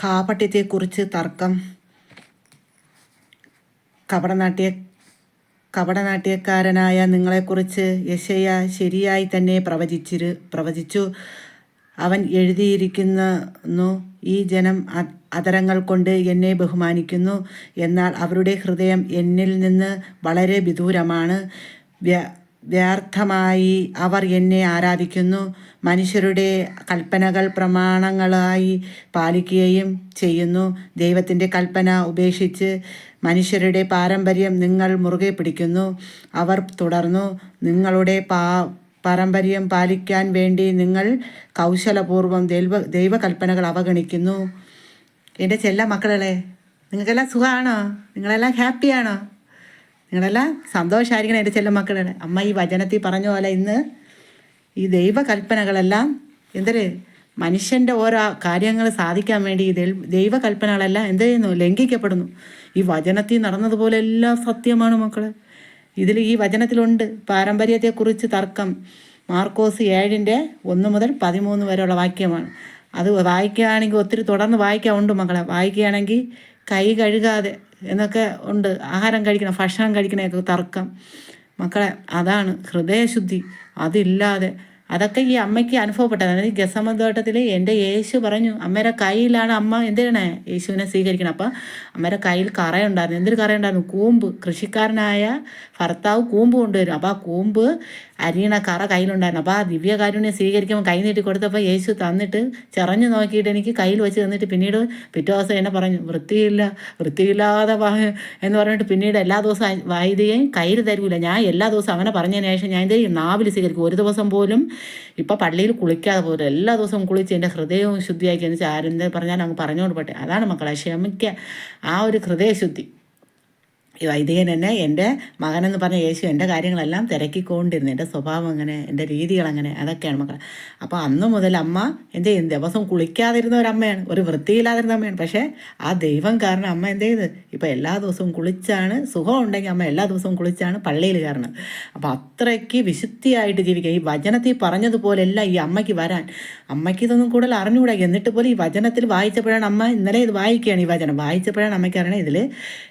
കാപട്യത്തെക്കുറിച്ച് തർക്കം. കപടനാട്യക്കാരനായ നിങ്ങളെക്കുറിച്ച് യെശയ്യാ ശരിയായി തന്നെ പ്രവചിച്ചു. അവൻ എഴുതിയിരിക്കുന്നു, ഈ ജനം അധരങ്ങൾ കൊണ്ട് എന്നെ ബഹുമാനിക്കുന്നു, എന്നാൽ അവരുടെ ഹൃദയം എന്നിൽ നിന്ന് വളരെ വിദൂരമാണ്. വ്യർത്ഥമായി അവർ എന്നെ ആരാധിക്കുന്നു. മനുഷ്യരുടെ കൽപ്പനകൾ പ്രമാണങ്ങളായി പാലിക്കുകയും ചെയ്യുന്നു. ദൈവത്തിൻ്റെ കൽപ്പന ഉപേക്ഷിച്ച് മനുഷ്യരുടെ പാരമ്പര്യം നിങ്ങൾ മുറുകെ പിടിക്കുന്നു. അവർ തുടർന്നു, നിങ്ങളുടെ പാരമ്പര്യം പാലിക്കാൻ വേണ്ടി നിങ്ങൾ കൗശലപൂർവ്വം ദൈവകൽപ്പനകൾ അവഗണിക്കുന്നു. എൻ്റെ ചെല്ല മക്കളെ, നിങ്ങൾക്കെല്ലാം സുഖമാണോ? നിങ്ങളെല്ലാം ഹാപ്പിയാണോ? നിങ്ങളെല്ലാം സന്തോഷമായിരിക്കണം എൻ്റെ ചെല്ല മക്കളെ. അമ്മ ഈ വചനത്തിൽ പറഞ്ഞ പോലെ ഇന്ന് ഈ ദൈവകൽപ്പനകളെല്ലാം മനുഷ്യൻ്റെ ഓരോ കാര്യങ്ങൾ സാധിക്കാൻ വേണ്ടി ദൈവകൽപ്പനകളെല്ലാം എന്ത് ചെയ്യുന്നു? ലംഘിക്കപ്പെടുന്നു. ഈ വചനത്തിൽ നടന്നതുപോലെ എല്ലാം സത്യമാണ് മക്കളെ. ഈ വചനത്തിലുണ്ട് പാരമ്പര്യത്തെക്കുറിച്ച് തർക്കം. മാർക്കോസ് 7:1 മുതൽ 13 വരെയുള്ള വാക്യമാണ്. അത് വായിക്കുകയാണെങ്കിൽ ഒത്തിരി തുടർന്ന് വായിക്കാറുണ്ട് മക്കളെ. വായിക്കുകയാണെങ്കിൽ കൈ കഴുകാതെ എന്നൊക്കെ ഉണ്ട്. ആഹാരം കഴിക്കണം, ഭക്ഷണം കഴിക്കണമൊക്കെ തർക്കം മക്കളെ. അതാണ് ഹൃദയശുദ്ധി. അതില്ലാതെ അതൊക്കെ ഈ അമ്മയ്ക്ക് അനുഭവപ്പെട്ടതാണ്. ഈ ഗസമന്തോട്ടത്തിൽ എൻ്റെ യേശു പറഞ്ഞു, അമ്മയുടെ കയ്യിലാണ് അമ്മ എന്ത് ചെയ്യണേ? യേശുവിനെ സ്വീകരിക്കണം. അപ്പം അമ്മയുടെ കയ്യിൽ കറയുണ്ടായിരുന്നു. എന്തൊരു കറയുണ്ടായിരുന്നു? കൂമ്പ്. കൃഷിക്കാരനായ ഭർത്താവ് കൂമ്പ് കൊണ്ടുവരും. അപ്പോൾ ആ കൂമ്പ് അരിയണ കറ കയ്യിലുണ്ടായിരുന്നു. അപ്പോൾ ആ ദിവ്യകാരുണ്യം സ്വീകരിക്കുമ്പോൾ കൈ നീട്ടി കൊടുത്തപ്പോൾ യേശു തന്നിട്ട് ചെറഞ്ഞു നോക്കിയിട്ട് എനിക്ക് കയ്യിൽ വെച്ച് തന്നിട്ട് പിന്നീട് പിറ്റേ ദിവസം എന്നെ പറഞ്ഞു, വൃത്തിയില്ലാതെ എന്ന് പറഞ്ഞിട്ട് പിന്നീട് എല്ലാ ദിവസവും വൈദ്യം കയ്യിൽ തരൂല. ഞാൻ എല്ലാ ദിവസവും അവനെ പറഞ്ഞതിന് ശേഷം ഞാൻ എന്ത് ചെയ്യും? നാവിൽ സ്വീകരിക്കും. ഒരു ദിവസം പോലും ഇപ്പം പള്ളിയിൽ കുളിക്കാതെ പോലും എല്ലാ ദിവസവും കുളിച്ച് എൻ്റെ ഹൃദയവും ശുദ്ധിയാക്കി എന്ന് വെച്ചാൽ ആരെന്ത് പറഞ്ഞാൽ അങ്ങ് പറഞ്ഞുകൊണ്ട് പോട്ടെ. അതാണ് മക്കളെ ക്ഷമിക്കുക. ആ ഒരു ഹൃദയശുദ്ധി. ഈ വൈദികൻ തന്നെ എൻ്റെ മകനെന്ന് പറഞ്ഞ യേശു എൻ്റെ കാര്യങ്ങളെല്ലാം തിരക്കിക്കൊണ്ടിരുന്നു. എൻ്റെ സ്വഭാവം അങ്ങനെ, എൻ്റെ രീതികളങ്ങനെ, അതൊക്കെയാണ് മക്കളെ. അപ്പോൾ അന്ന് മുതൽ അമ്മ എന്ത് ചെയ്യും? ദിവസം കുളിക്കാതിരുന്ന ഒരമ്മയാണ്, ഒരു വൃത്തിയില്ലാതിരുന്ന അമ്മയാണ്. പക്ഷേ ആ ദൈവം കാരണം അമ്മ എന്ത് ചെയ്ത് ഇപ്പോൾ എല്ലാ ദിവസവും കുളിച്ചാണ്, സുഖം ഉണ്ടെങ്കിൽ അമ്മ എല്ലാ ദിവസവും കുളിച്ചാണ് പള്ളിയിൽ കയറണം. അപ്പോൾ അത്രയ്ക്ക് വിശുദ്ധിയായിട്ട് ജീവിക്കുക. ഈ വചനത്തിൽ പറഞ്ഞതുപോലെല്ലാം ഈ അമ്മയ്ക്ക് വരാൻ, അമ്മയ്ക്ക് ഇതൊന്നും കൂടുതൽ അറിഞ്ഞുകൂടാ. എന്നിട്ട് പോലും ഈ വചനത്തിൽ വായിച്ചപ്പോഴാണ് അമ്മ, ഇന്നലെ ഇത് വായിക്കുകയാണ്, ഈ വചനം വായിച്ചപ്പോഴാണ് അമ്മയ്ക്ക് അറിയണം ഇതിൽ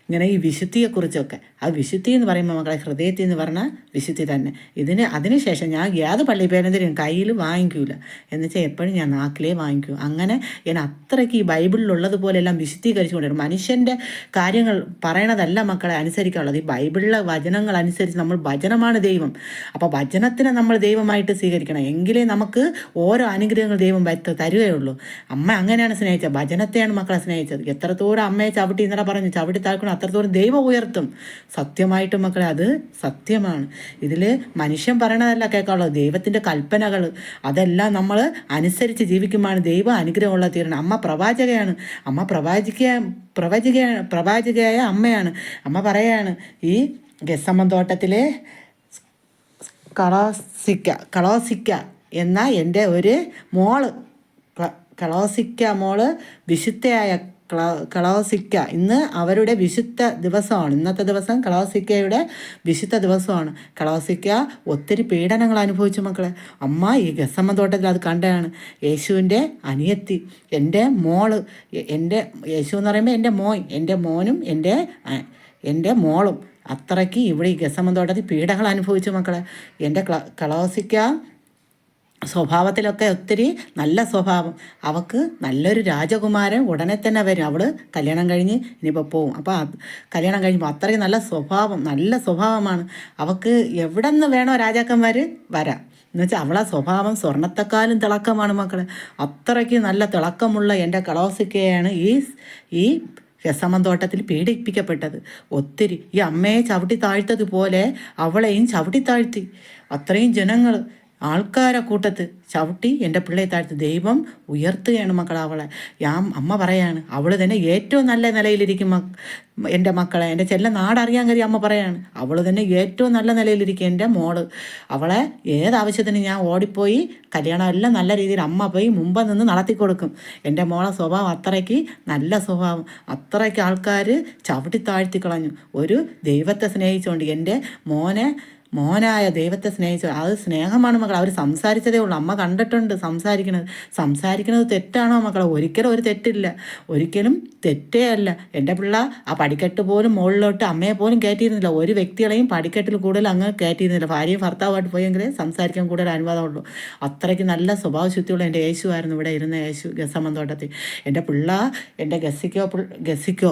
ഇങ്ങനെ ഈ വിശുദ്ധിയെക്കുറിച്ചൊക്കെ. ആ വിശുദ്ധി എന്ന് പറയുമ്പോൾ മക്കളെ ഹൃദയത്തിൽ എന്ന് പറഞ്ഞാൽ വിശുദ്ധി തന്നെ. അതിനുശേഷം ഞാൻ യാത് പള്ളി പേരെന്തെങ്കിലും കയ്യിൽ വാങ്ങിക്കൂല എന്ന് വെച്ചാൽ എപ്പോഴും ഞാൻ നാക്കിലേ വാങ്ങിക്കൂ. അങ്ങനെ ഞാൻ അത്രയ്ക്ക് ഈ ബൈബിളിലുള്ളതുപോലെല്ലാം വിശുദ്ധീകരിച്ചുകൊണ്ടിരുന്നു. മനുഷ്യൻ്റെ കാര്യങ്ങൾ പറയണതല്ല മക്കളെ അനുസരിക്കാനുള്ളത്. ഈ ബൈബിളിലെ വചനങ്ങൾ അനുസരിച്ച് നമ്മൾ, വചനമാണ് ദൈവം. അപ്പോൾ വചനത്തിനെ നമ്മൾ ദൈവമായിട്ട് സ്വീകരിക്കണം. എങ്കിലേ നമുക്ക് ഓരോ അനുഗ്രഹങ്ങൾ ദൈവം തരുകയുള്ളൂ. അമ്മ അങ്ങനെയാണ് സ്നേഹിച്ചത്, വചനത്തെയാണ് മക്കളെ സ്നേഹിച്ചത്. എത്രത്തോളം അമ്മയെ ചവിട്ടി ഇന്നലെ പറഞ്ഞു ചവിട്ടി താഴ്ക്കണം, അത്രത്തോളം ദൈവം ഉയർത്തും. സത്യമായിട്ടും മക്കളെ അത് സത്യമാണ്. ഇതിൽ മനുഷ്യൻ പറയണതല്ല കേൾക്കാനുള്ളത്, ദൈവത്തിൻ്റെ കൽപ്പനകൾ അതെല്ലാം നമ്മൾ അനുസരിച്ച് ജീവിക്കുമ്പോഴാണ് ദൈവം അനുഗ്രഹമുള്ള തീരണം. അമ്മ പ്രവാചകയാണ്. അമ്മ പ്രവാചകയായ അമ്മയാണ്. അമ്മ പറയാണ്, ഈ ഗസമൻ തോട്ടത്തിലെ കളോസിക്ക എന്ന എൻ്റെ ഒരു മോള്, കളോസിക്ക മോള് വിശുദ്ധയായ കളോസിക്ക ഇന്ന് അവരുടെ വിശുദ്ധ ദിവസമാണ്. ഇന്നത്തെ ദിവസം കളോസിക്കയുടെ വിശുദ്ധ ദിവസമാണ്. കളോസിക്ക ഒത്തിരി പീഡനങ്ങൾ അനുഭവിച്ചു മക്കളെ. അമ്മ ഈ ഗസമൻ തോട്ടത്തിൽ അത് കണ്ടതാണ്. യേശുവിൻ്റെ അനിയത്തി, എൻ്റെ മോള്, എൻ്റെ യേശു എന്ന് പറയുമ്പോൾ എൻ്റെ മോൻ, എൻ്റെ മോനും എൻ്റെ മോളും അത്രയ്ക്ക് ഇവിടെ ഈ ഗസമൻ തോട്ടത്തിൽ പീഡനങ്ങൾ അനുഭവിച്ചു മക്കളെ. എൻ്റെ കളോസിക്ക സ്വഭാവത്തിലൊക്കെ ഒത്തിരി നല്ല സ്വഭാവം. അവൾക്ക് നല്ലൊരു രാജകുമാരൻ ഉടനെ തന്നെ വരും. അവൾ കല്യാണം കഴിഞ്ഞ് ഇനിയിപ്പോൾ പോവും. അപ്പോൾ കല്യാണം കഴിയുമ്പോൾ അത്രയും നല്ല സ്വഭാവമാണ് അവൾക്ക്. എവിടെ നിന്ന് വേണോ രാജാക്കന്മാർ വരാം എന്നുവെച്ചാൽ അവളെ സ്വഭാവം സ്വർണ്ണത്തെക്കാളും തിളക്കമാണ് മക്കളെ. അത്രയ്ക്ക് നല്ല തിളക്കമുള്ള എൻ്റെ കളോസിക്കയാണ് ഈ ഗസമൻ തോട്ടത്തിൽ പീഡിപ്പിക്കപ്പെട്ടത്. ഒത്തിരി ഈ അമ്മയെ ചവിട്ടി താഴ്ത്തതുപോലെ അവളെയും ചവിട്ടി താഴ്ത്തി. അത്രയും ജനങ്ങൾ ആൾക്കാരെ കൂട്ടത്ത് ചവിട്ടി എൻ്റെ പിള്ളയെ താഴ്ത്തി ദൈവം ഉയർത്തുകയാണ് മക്കളെ അവളെ. അമ്മ പറയാണ്, അവൾ തന്നെ ഏറ്റവും നല്ല നിലയിലിരിക്കും എൻ്റെ മക്കളെ. എൻ്റെ ചെല്ല നാടറിയാൻ കയറി അമ്മ പറയാണ്, അവൾ തന്നെ ഏറ്റവും നല്ല നിലയിലിരിക്കും എൻ്റെ മോള്. അവളെ ഏതാവശ്യത്തിന് ഞാൻ ഓടിപ്പോയി കല്യാണം എല്ലാം നല്ല രീതിയിൽ അമ്മ പോയി മുമ്പ് നിന്ന് നടത്തി കൊടുക്കും. എൻ്റെ മോളെ സ്വഭാവം അത്രയ്ക്ക് നല്ല സ്വഭാവം. അത്രയ്ക്ക് ആൾക്കാർ ചവിട്ടി താഴ്ത്തി കളഞ്ഞു. ഒരു ദൈവത്തെ സ്നേഹിച്ചുകൊണ്ട് എൻ്റെ മോനെ മോനായ ദൈവത്തെ സ്നേഹിച്ചു. അത് സ്നേഹമാണ് മക്കൾ. അവർ സംസാരിച്ചതേ ഉള്ളൂ. അമ്മ കണ്ടിട്ടുണ്ട് സംസാരിക്കുന്നത് തെറ്റാണോ മക്കളെ? ഒരിക്കലും ഒരു തെറ്റില്ല, ഒരിക്കലും തെറ്റേ അല്ല. എൻ്റെ പിള്ള ആ പടിക്കെട്ട് പോലും മുകളിലോട്ട് അമ്മയെ പോലും കയറ്റിയിരുന്നില്ല. ഒരു വ്യക്തികളെയും പടിക്കെട്ടിൽ കൂടുതൽ അങ്ങ് കയറ്റിയിരുന്നില്ല. ഭാര്യയും ഭർത്താവായിട്ട് പോയെങ്കിൽ സംസാരിക്കാൻ കൂടുതൽ അനുവാദമുള്ളൂ. അത്രയ്ക്ക് നല്ല സ്വഭാവശുദ്ധിയുള്ള എൻ്റെ യേശുവായിരുന്നു ഇവിടെ ഇരുന്ന യേശു ഗസമന്തോട്ടത്തിൽ. എൻ്റെ പിള്ള, എൻ്റെ ഗസിക്കോ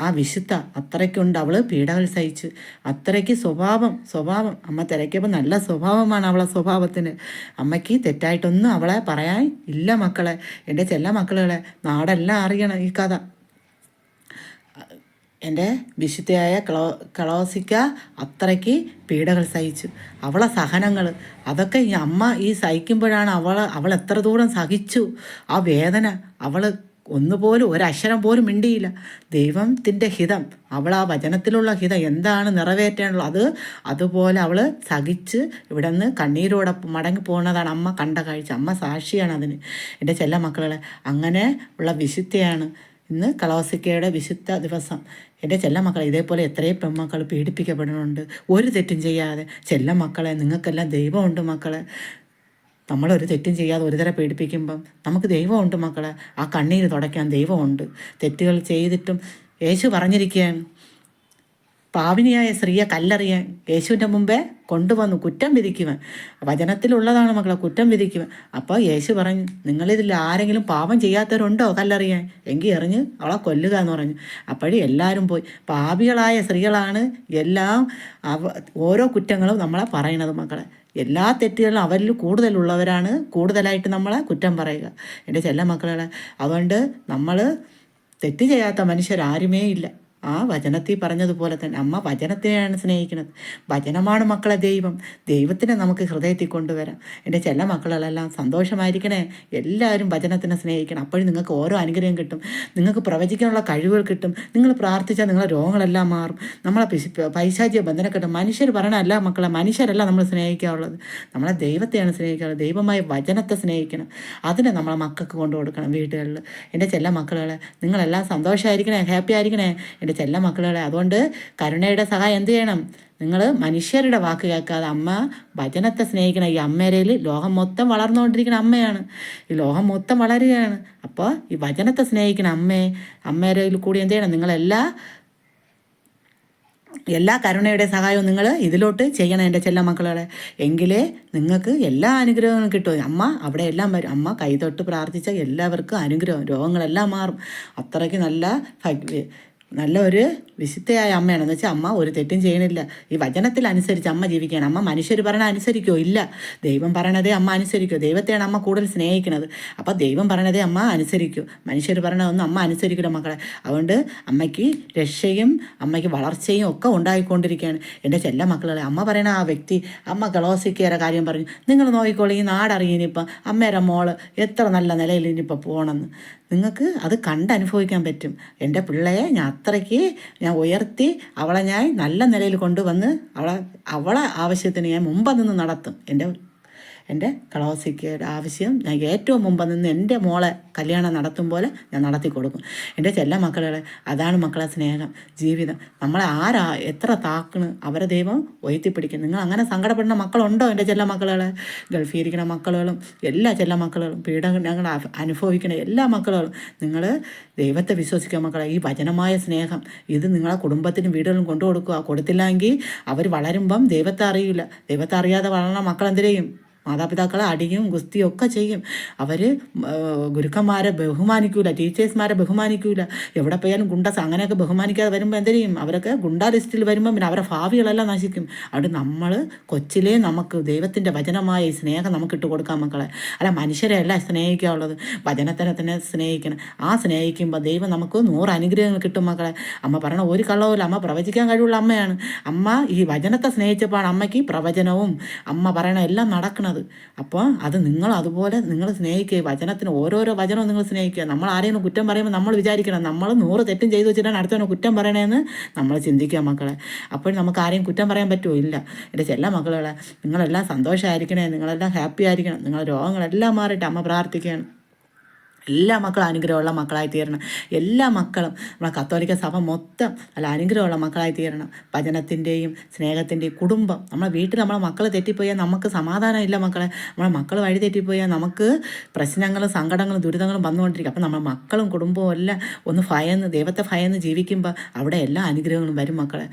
ആ വിശുദ്ധ അത്രയ്ക്കുണ്ട്. അവൾ പീഡകൾ സഹിച്ചു. അത്രയ്ക്ക് സ്വഭാവം അമ്മ തിരക്കിയപ്പോൾ നല്ല സ്വഭാവമാണ് അവളെ സ്വഭാവത്തിന്. അമ്മയ്ക്ക് തെറ്റായിട്ടൊന്നും അവളെ പറയാൻ ഇല്ല മക്കളെ. എൻ്റെ ചെല്ല മക്കളെ, നാടെല്ലാം അറിയണം ഈ കഥ. എൻ്റെ വിശുദ്ധയായ ക്ലോസിക്ക അത്രയ്ക്ക് പീഡകൾ സഹിച്ചു. അവളെ സഹനങ്ങൾ അതൊക്കെ ഈ അമ്മ സഹിക്കുമ്പോഴാണ് അവൾ എത്ര ദൂരം സഹിച്ചു. ആ വേദന അവൾ ഒന്നുപോലും ഒരക്ഷരം പോലും മിണ്ടിയില്ല. ദൈവത്തിൻ്റെ ഹിതം, അവൾ ആ വചനത്തിലുള്ള ഹിതം എന്താണ് നിറവേറ്റേണ്ടത് അതുപോലെ അവൾ സഹിച്ച് ഇവിടെ നിന്ന് കണ്ണീരോടെ മടങ്ങി പോകുന്നതാണ് അമ്മ കണ്ട കാഴ്ച. അമ്മ സാക്ഷിയാണ് അതിന്. എൻ്റെ ചെല്ല മക്കളെ, അങ്ങനെ ഉള്ള വിശുദ്ധയാണ് ഇന്ന് ക്ലോസിക്കയുടെ വിശുദ്ധ ദിവസം. എൻ്റെ ചെല്ല മക്കളെ, ഇതേപോലെ എത്രയും പെൺമക്കൾ പീഡിപ്പിക്കപ്പെടുന്നുണ്ട് ഒരു തെറ്റും ചെയ്യാതെ. ചെല്ല മക്കളെ, നിങ്ങൾക്കെല്ലാം ദൈവമുണ്ട് മക്കളെ. നമ്മളൊരു തെറ്റും ചെയ്യാതെ ഒരു തരം പീഡിപ്പിക്കുമ്പം നമുക്ക് ദൈവമുണ്ട് മക്കളെ. ആ കണ്ണീര് തുടയ്ക്കാൻ ദൈവമുണ്ട്. തെറ്റുകൾ ചെയ്തിട്ടും യേശു പറഞ്ഞിരിക്കുകയാണ്, പാപിനിയായ സ്ത്രീയെ കല്ലെറിയാൻ യേശുവിൻ്റെ മുമ്പേ കൊണ്ടുവന്നു കുറ്റം വിധിക്കുവാൻ. വചനത്തിലുള്ളതാണ് മക്കളെ, കുറ്റം വിധിക്കുവാൻ. അപ്പോൾ യേശു പറഞ്ഞു, നിങ്ങളിതിൽ ആരെങ്കിലും പാപം ചെയ്യാത്തവരുണ്ടോ കല്ലെറിയാൻ? എങ്കിൽ എറിഞ്ഞ് അവളെ കൊല്ലുക എന്ന് പറഞ്ഞു. അപ്പോഴും എല്ലാവരും പോയി. പാപികളായ സ്ത്രീകളാണ് എല്ലാം ഓരോ കുറ്റങ്ങളും നമ്മളെ പറയണത് മക്കളെ. എല്ലാ തെറ്റുകളും അവരിൽ കൂടുതലുള്ളവരാണ് കൂടുതലായിട്ട് നമ്മളെ കുറ്റം പറയുക. എൻ്റെ ചെല്ല മക്കളെ, അതുകൊണ്ട് നമ്മൾ തെറ്റ് ചെയ്യാത്ത മനുഷ്യരാരുമേ ഇല്ല. ആ വചനത്തിൽ പറഞ്ഞതുപോലെ തന്നെ അമ്മ വചനത്തെയാണ് സ്നേഹിക്കുന്നത്. വചനമാണ് മക്കളെ ദൈവം. ദൈവത്തിനെ നമുക്ക് ഹൃദയത്തിൽ കൊണ്ടുവരാം. എൻ്റെ ചെല്ല മക്കളെല്ലാം സന്തോഷമായിരിക്കണേ. എല്ലാവരും വചനത്തിനെ സ്നേഹിക്കണം. അപ്പോഴും നിങ്ങൾക്ക് ഓരോ അനുഗ്രഹം കിട്ടും. നിങ്ങൾക്ക് പ്രവചിക്കാനുള്ള കഴിവുകൾ കിട്ടും. നിങ്ങൾ പ്രാർത്ഥിച്ചാൽ നിങ്ങളെ രോഗങ്ങളെല്ലാം മാറും. നമ്മളെ പൈശാചിക ബന്ധനം കിട്ടും. മനുഷ്യർ പറയണല്ല മക്കളെ, മനുഷ്യരല്ല നമ്മൾ സ്നേഹിക്കാറുള്ളത്. നമ്മളെ ദൈവത്തെയാണ് സ്നേഹിക്കാറുള്ളത്. ദൈവമായ വചനത്തെ സ്നേഹിക്കണം. അതിനെ നമ്മളെ മക്കൾക്ക് കൊണ്ടു കൊടുക്കണം വീടുകളിൽ. എൻ്റെ ചെല്ല മക്കളെ, നിങ്ങളെല്ലാം സന്തോഷമായിരിക്കണേ, ഹാപ്പി ആയിരിക്കണേ എൻ്റെ ചെല്ല മക്കളെ. അതുകൊണ്ട് കരുണയുടെ സഹായം എന്ത് ചെയ്യണം? നിങ്ങൾ മനുഷ്യരുടെ വാക്ക് കേൾക്കാതെ അമ്മ വചനത്തെ സ്നേഹിക്കണം. ഈ അമ്മേരയിൽ ലോകം മൊത്തം വളർന്നുകൊണ്ടിരിക്കുന്ന അമ്മയാണ്. ഈ ലോകം മൊത്തം വളരുകയാണ്. അപ്പോൾ ഈ വചനത്തെ സ്നേഹിക്കണം അമ്മേരയിൽ കൂടി എന്ത് ചെയ്യണം? എല്ലാ കരുണയുടെ സഹായവും നിങ്ങൾ ഇതിലോട്ട് ചെയ്യണം എൻ്റെ ചെല്ല മക്കളെ. എങ്കിലേ നിങ്ങൾക്ക് എല്ലാ അനുഗ്രഹങ്ങളും കിട്ടും. അമ്മ അവിടെ എല്ലാം വരും. അമ്മ കൈതൊട്ട് പ്രാർത്ഥിച്ച എല്ലാവർക്കും അനുഗ്രഹം, രോഗങ്ങളെല്ലാം മാറും. അത്രയ്ക്ക് നല്ല ഒരു വിശുദ്ധയായ അമ്മയാണെന്ന് വെച്ചാൽ അമ്മ ഒരു തെറ്റും ചെയ്യണില്ല. ഈ വചനത്തിൽ അനുസരിച്ച് അമ്മ ജീവിക്കുകയാണ്. അമ്മ മനുഷ്യർ പറയണ അനുസരിക്കോ? ഇല്ല. ദൈവം പറയണതേ അമ്മ അനുസരിക്കോ. ദൈവത്തെയാണ് അമ്മ കൂടുതൽ സ്നേഹിക്കുന്നത്. അപ്പോൾ ദൈവം പറയണതേ അമ്മ അനുസരിക്കൂ. മനുഷ്യർ പറയണതൊന്നും അമ്മ അനുസരിക്കില്ല മക്കളെ. അതുകൊണ്ട് അമ്മയ്ക്ക് രക്ഷയും അമ്മയ്ക്ക് വളർച്ചയും ഒക്കെ ഉണ്ടായിക്കൊണ്ടിരിക്കുകയാണ് എൻ്റെ ചെല്ല മക്കളെ. അമ്മ പറയണ ആ വ്യക്തി, അമ്മ ക്ലോസിക്കയുടെ കാര്യം പറഞ്ഞു, നിങ്ങൾ നോക്കിക്കോളൂ, ഈ നാടറിയും ഇനിയിപ്പം അമ്മേരെ മോള് എത്ര നല്ല നിലയിൽ ഇനിയിപ്പോൾ പോകണമെന്ന്. നിങ്ങൾക്ക് അത് കണ്ടനുഭവിക്കാൻ പറ്റും. എൻ്റെ പിള്ളയെ ഞാൻ അത്രയ്ക്ക് ഉയർത്തി അവളെ ഞാൻ നല്ല നിലയിൽ കൊണ്ടുവന്ന് അവളെ ആവശ്യത്തിന് ഞാൻ മുമ്പ് നിന്ന് നടത്തും. എൻ്റെ ക്ലോസിക്കയുടെ ആവശ്യം ഞാൻ ഏറ്റവും മുമ്പ് നിന്ന് എൻ്റെ മോളെ കല്യാണം നടത്തും പോലെ ഞാൻ നടത്തി കൊടുക്കും. എൻ്റെ ചെല്ല മക്കളെ, അതാണ് മക്കളെ സ്നേഹം, ജീവിതം. നമ്മളെ എത്ര താക്കണ് അവരെ ദൈവം ഉയർത്തിപ്പിടിക്കും. നിങ്ങൾ അങ്ങനെ സങ്കടപ്പെടുന്ന മക്കളുണ്ടോ എൻ്റെ ചെല്ല മക്കളെ? ഗൾഫിൽ ഇരിക്കുന്ന മക്കളും എല്ലാ ചെല്ല മക്കളും പീഡനങ്ങൾ അനുഭവിക്കുന്ന എല്ലാ മക്കളും നിങ്ങൾ ദൈവത്തെ വിശ്വസിക്കുക മക്കളെ. ഈ വചനമായ സ്നേഹം ഇത് നിങ്ങളെ കുടുംബത്തിനും വീടുകളും കൊണ്ടു കൊടുക്കുക. കൊടുത്തില്ലെങ്കിൽ അവർ വളരുമ്പം ദൈവത്തെ അറിയില്ല. ദൈവത്തെ അറിയാതെ വളർന്ന മക്കൾ എന്തിനേയും മാതാപിതാക്കളെ അടിയും ഗുസ്തിയും ഒക്കെ ചെയ്യും. അവർ ഗുരുക്കന്മാരെ ബഹുമാനിക്കൂല, ടീച്ചേഴ്സ്മാരെ ബഹുമാനിക്കൂല. എവിടെ പോയാലും അങ്ങനെയൊക്കെ ബഹുമാനിക്കാതെ വരുമ്പോൾ എന്തെങ്കിലും അവരൊക്കെ ഗുണ്ടാ ലിസ്റ്റിൽ വരുമ്പോൾ പിന്നെ അവരുടെ ഭാവികളെല്ലാം നശിക്കും. അവിടെ നമ്മൾ കൊച്ചിലേ നമുക്ക് ദൈവത്തിൻ്റെ വചനമായ ഈ സ്നേഹം നമുക്ക് ഇട്ട് കൊടുക്കാം മക്കളെ. അല്ല മനുഷ്യരെ അല്ല സ്നേഹിക്കാനുള്ളത്, വചനത്തിനെ തന്നെ സ്നേഹിക്കണം. ആ സ്നേഹിക്കുമ്പോൾ ദൈവം നമുക്ക് 100 അനുഗ്രഹങ്ങൾ കിട്ടും മക്കളെ. അമ്മ പറയണ ഒരു കള്ളവുമില്ല. അമ്മ പ്രവചിക്കാൻ കഴിവുള്ള അമ്മയാണ്. അമ്മ ഈ വചനത്തെ സ്നേഹിച്ചപ്പോഴാണ് അമ്മയ്ക്ക് പ്രവചനവും അമ്മ പറയണ എല്ലാം നടക്കുന്നത്. അപ്പോൾ അത് നിങ്ങൾ അതുപോലെ നിങ്ങൾ സ്നേഹിക്കുക. വചനത്തിന് ഓരോരോ വചനവും നിങ്ങൾ സ്നേഹിക്കുക. നമ്മൾ ആരെങ്കിലും കുറ്റം പറയുമ്പോൾ നമ്മൾ വിചാരിക്കണം നമ്മൾ 100 തെറ്റും ചെയ്തു വെച്ചിട്ടാണ് അടുത്തവനെ കുറ്റം പറയണതെന്ന് നമ്മൾ ചിന്തിക്കുക മക്കളെ. അപ്പോൾ നമുക്ക് ആരെയും കുറ്റം പറയാൻ പറ്റുമോ? ഇല്ല. എൻ്റെ ചെല്ല മക്കളെ, നിങ്ങളെല്ലാം സന്തോഷമായിരിക്കണേ, നിങ്ങളെല്ലാം ഹാപ്പി ആയിരിക്കണം, നിങ്ങളുടെ രോഗങ്ങളെല്ലാം മാറിയിട്ട് അമ്മ പ്രാർത്ഥിക്കുകയാണ്. എല്ലാ മക്കളും അനുഗ്രഹമുള്ള മക്കളായി തീരണം. എല്ലാ മക്കളും നമ്മളെ കത്തോലിക്ക സഭ മൊത്തം നല്ല അനുഗ്രഹമുള്ള മക്കളായി തീരണം. വചനത്തിൻ്റെയും സ്നേഹത്തിൻ്റെയും കുടുംബം. നമ്മളെ വീട്ടിൽ നമ്മളെ മക്കൾ തെറ്റിപ്പോയാൽ നമുക്ക് സമാധാനം ഇല്ല മക്കളെ. നമ്മളെ മക്കൾ വഴി തെറ്റിപ്പോയാൽ നമുക്ക് പ്രശ്നങ്ങളും സങ്കടങ്ങളും ദുരിതങ്ങളും വന്നുകൊണ്ടിരിക്കും. അപ്പം നമ്മൾ മക്കളും കുടുംബവും എല്ലാം ഒന്ന് ഭയന്ന് ദൈവത്തെ ഭയന്ന് ജീവിക്കുമ്പോൾ അവിടെ എല്ലാ അനുഗ്രഹങ്ങളും വരും മക്കളെ.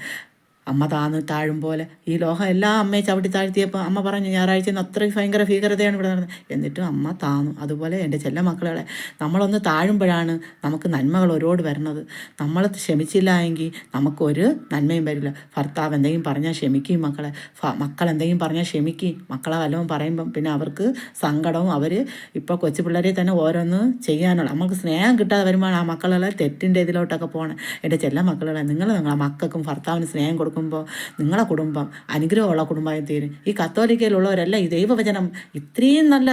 അമ്മ താഴും പോലെ ഈ ലോകം എല്ലാ അമ്മയെ ചവിട്ടി താഴ്ത്തിയപ്പോൾ അമ്മ പറഞ്ഞു ഞായറാഴ്ച അത്രയും ഭയങ്കര ഭീകരതയാണ് ഇവിടെ നടന്നത്. എന്നിട്ടും അമ്മ താന്നു. അതുപോലെ എൻ്റെ ചെല്ല മക്കളെ നമ്മളൊന്ന് താഴുമ്പോഴാണ് നമുക്ക് നന്മകൾ ഒരുപാട് വരുന്നത്. നമ്മൾ ക്ഷമിച്ചില്ല എങ്കിൽ നമുക്കൊരു നന്മയും വരില്ല. ഭർത്താവ് എന്തെങ്കിലും പറഞ്ഞാൽ ക്ഷമിക്കും മക്കളെ. മക്കൾ എന്തെങ്കിലും പറഞ്ഞാൽ ക്ഷമിക്കും. മക്കളെ വല്ലതും പറയുമ്പം പിന്നെ അവർക്ക് സങ്കടവും അവർ ഇപ്പോൾ കൊച്ചു പിള്ളേരെ തന്നെ ഓരോന്ന് ചെയ്യാനുള്ള നമുക്ക് സ്നേഹം കിട്ടാതെ വരുമ്പോഴാണ് ആ മക്കളെ തെറ്റിൻ്റെ ഇതിലോട്ടൊക്കെ പോകണം. എൻ്റെ ചെല്ല മക്കളെ നിങ്ങളെ മക്കൾക്കും ഭർത്താവിന് സ്നേഹം കൊടുക്കുമ്പോൾ നിങ്ങളെ കുടുംബം അനുഗ്രഹമുള്ള കുടുംബമായി തീരും. ഈ കത്തോലിക്കയിലുള്ളവരെല്ലാം ഈ ദൈവവചനം ഇത്രയും നല്ല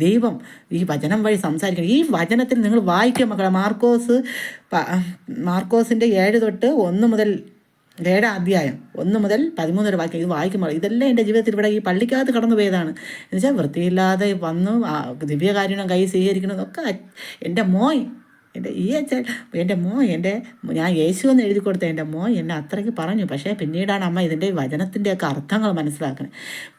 ദൈവം ഈ വചനം വഴി സംസാരിക്കണം. ഈ വചനത്തിൽ നിങ്ങൾ വായിക്കുക മക്കളെ. മാർക്കോസിൻ്റെ 7 തൊട്ട് 1 മുതൽ 7 അധ്യായം 1 മുതൽ 13 വരെ വായിക്കുക. ഇത് വായിക്കുമ്പോൾ ഇതെല്ലാം എൻ്റെ ജീവിതത്തിൽ ഇവിടെ ഈ പള്ളിക്കകത്ത് കടന്നു പോയതാണ്. എന്നുവെച്ചാൽ വൃത്തിയില്ലാതെ വന്നു ദിവ്യകാരുണ്യം കൈ സ്വീകരിക്കണമെന്നൊക്കെ എൻ്റെ മോൻ ഞാൻ യേശു എന്ന് എഴുതി കൊടുത്ത എൻ്റെ മോൻ എന്നെ അത്രയ്ക്ക് പറഞ്ഞു. പക്ഷേ പിന്നീടാണ് അമ്മ ഇതിൻ്റെ വചനത്തിൻ്റെയൊക്കെ അർത്ഥങ്ങൾ മനസ്സിലാക്കുന്നത്.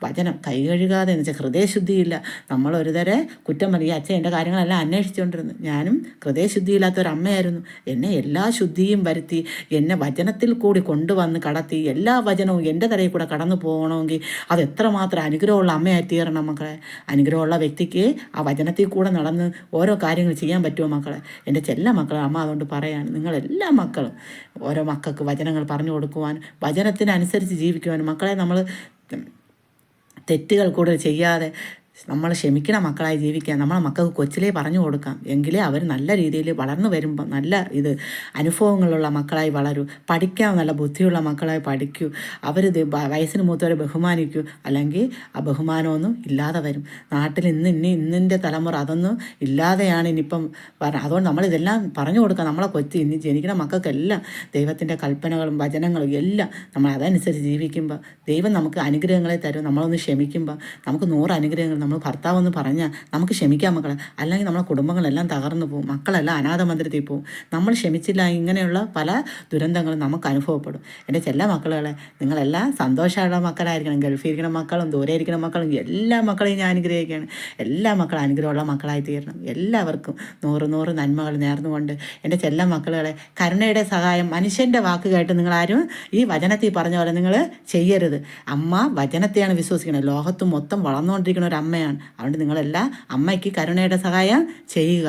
വചനം കൈ കഴുകാതെ എന്ന് വെച്ചാൽ ഹൃദയശുദ്ധിയില്ല. നമ്മളൊരു തരം കുറ്റം പറയും. ഈ അച്ഛൻ എൻ്റെ കാര്യങ്ങളെല്ലാം അന്വേഷിച്ചുകൊണ്ടിരുന്നു. ഞാനും ഹൃദയശുദ്ധിയില്ലാത്ത ഒരു അമ്മയായിരുന്നു. എന്നെ എല്ലാ ശുദ്ധിയും വരുത്തി എന്നെ വചനത്തിൽ കൂടി കൊണ്ടുവന്ന് കടത്തി എല്ലാ വചനവും എൻ്റെ തലയിൽ കൂടെ കടന്നു പോകണമെങ്കിൽ അത് എത്രമാത്രം അനുഗ്രഹമുള്ള അമ്മയായി തീരണം മക്കളെ. അനുഗ്രഹമുള്ള വ്യക്തിക്ക് ആ വചനത്തിൽ കൂടെ നടന്ന് ഓരോ കാര്യങ്ങൾ ചെയ്യാൻ പറ്റുമോ മക്കളെ? എൻ്റെ എല്ലാ മക്കളും അമ്മ അതുകൊണ്ട് പറയാണ്, നിങ്ങളെല്ലാ മക്കളും ഓരോ മക്കൾക്ക് വചനങ്ങൾ പറഞ്ഞു കൊടുക്കുവാനും വചനത്തിനനുസരിച്ച് ജീവിക്കുവാനും മക്കളെ നമ്മൾ തെറ്റുകൾ കൂടുതൽ ചെയ്യാതെ നമ്മൾ ക്ഷമിക്കണ മക്കളായി ജീവിക്കാൻ നമ്മളെ മക്കൾക്ക് കൊച്ചിലേ പറഞ്ഞു കൊടുക്കാം. എങ്കിലേ അവർ നല്ല രീതിയിൽ വളർന്നു വരുമ്പോൾ നല്ല അനുഭവങ്ങളുള്ള മക്കളായി വളരൂ. പഠിക്കാൻ നല്ല ബുദ്ധിയുള്ള മക്കളായി പഠിക്കൂ. അവർ വയസ്സിന് മൂത്തവരെ ബഹുമാനിക്കൂ. അല്ലെങ്കിൽ ആ ബഹുമാനമൊന്നും ഇല്ലാതെ വരും. നാട്ടിൽ ഇന്നിൻ്റെ തലമുറ അതൊന്നും ഇല്ലാതെയാണ് ഇനിയിപ്പം പറഞ്ഞത്. അതുകൊണ്ട് നമ്മളിതെല്ലാം പറഞ്ഞു കൊടുക്കാം. നമ്മളെ ഇനി ജനിക്കുന്ന മക്കൾക്കെല്ലാം ദൈവത്തിൻ്റെ കൽപ്പനകളും വചനങ്ങളും എല്ലാം നമ്മൾ അതനുസരിച്ച് ജീവിക്കുമ്പോൾ ദൈവം നമുക്ക് അനുഗ്രഹങ്ങളെ തരും. നമ്മളൊന്ന് ക്ഷമിക്കുമ്പോൾ നമുക്ക് 100 അനുഗ്രഹങ്ങൾ. നമ്മൾ ഭർത്താവെന്ന് പറഞ്ഞാൽ നമുക്ക് ക്ഷമിക്കാം മക്കളെ. അല്ലെങ്കിൽ നമ്മളെ കുടുംബങ്ങളെല്ലാം തകർന്നു പോകും. മക്കളെല്ലാം അനാഥ മന്ദിരത്തിൽ പോകും. നമ്മൾ ക്ഷമിച്ചില്ല ഇങ്ങനെയുള്ള പല ദുരന്തങ്ങളും നമുക്ക് അനുഭവപ്പെടും. എൻ്റെ ചെല്ല മക്കളെ നിങ്ങളെല്ലാം സന്തോഷമുള്ള മക്കളായിരിക്കണം. ഗൾഫിൽ ഇരിക്കുന്ന മക്കളും ദൂരെ ഇരിക്കുന്ന മക്കളും എല്ലാ മക്കളെയും ഞാൻ അനുഗ്രഹിക്കുകയാണ്. എല്ലാ മക്കളും അനുഗ്രഹമുള്ള മക്കളായി തീരണം. എല്ലാവർക്കും 100 നന്മകൾ നേർന്നുകൊണ്ട് എൻ്റെ ചെല്ല മക്കളെ കരുണയുടെ സഹായം മനുഷ്യൻ്റെ വാക്ക് കേട്ട് നിങ്ങളാരും ഈ വചനത്തിൽ പറഞ്ഞ പോലെ നിങ്ങൾ ചെയ്യരുത്. അമ്മ വചനത്തെയാണ് വിശ്വസിക്കുന്നത്. ലോകത്ത് മൊത്തം വളർന്നുകൊണ്ടിരിക്കുന്ന ഒരു അമ്മയാണ്. അതുകൊണ്ട് നിങ്ങളെല്ലാം അമ്മയ്ക്ക് കരുണയുടെ സഹായം ചെയ്യുക.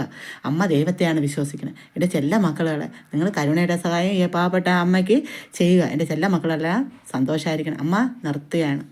അമ്മ ദൈവത്തെയാണ് വിശ്വസിക്കുന്നത്. എൻ്റെ ചെല്ല മക്കളെ നിങ്ങൾ കരുണയുടെ സഹായം ഈ പാവപ്പെട്ട അമ്മയ്ക്ക് ചെയ്യുക. എൻ്റെ ചെല്ല മക്കളെല്ലാം സന്തോഷമായിരിക്കണം. അമ്മ നിർത്തുകയാണ്.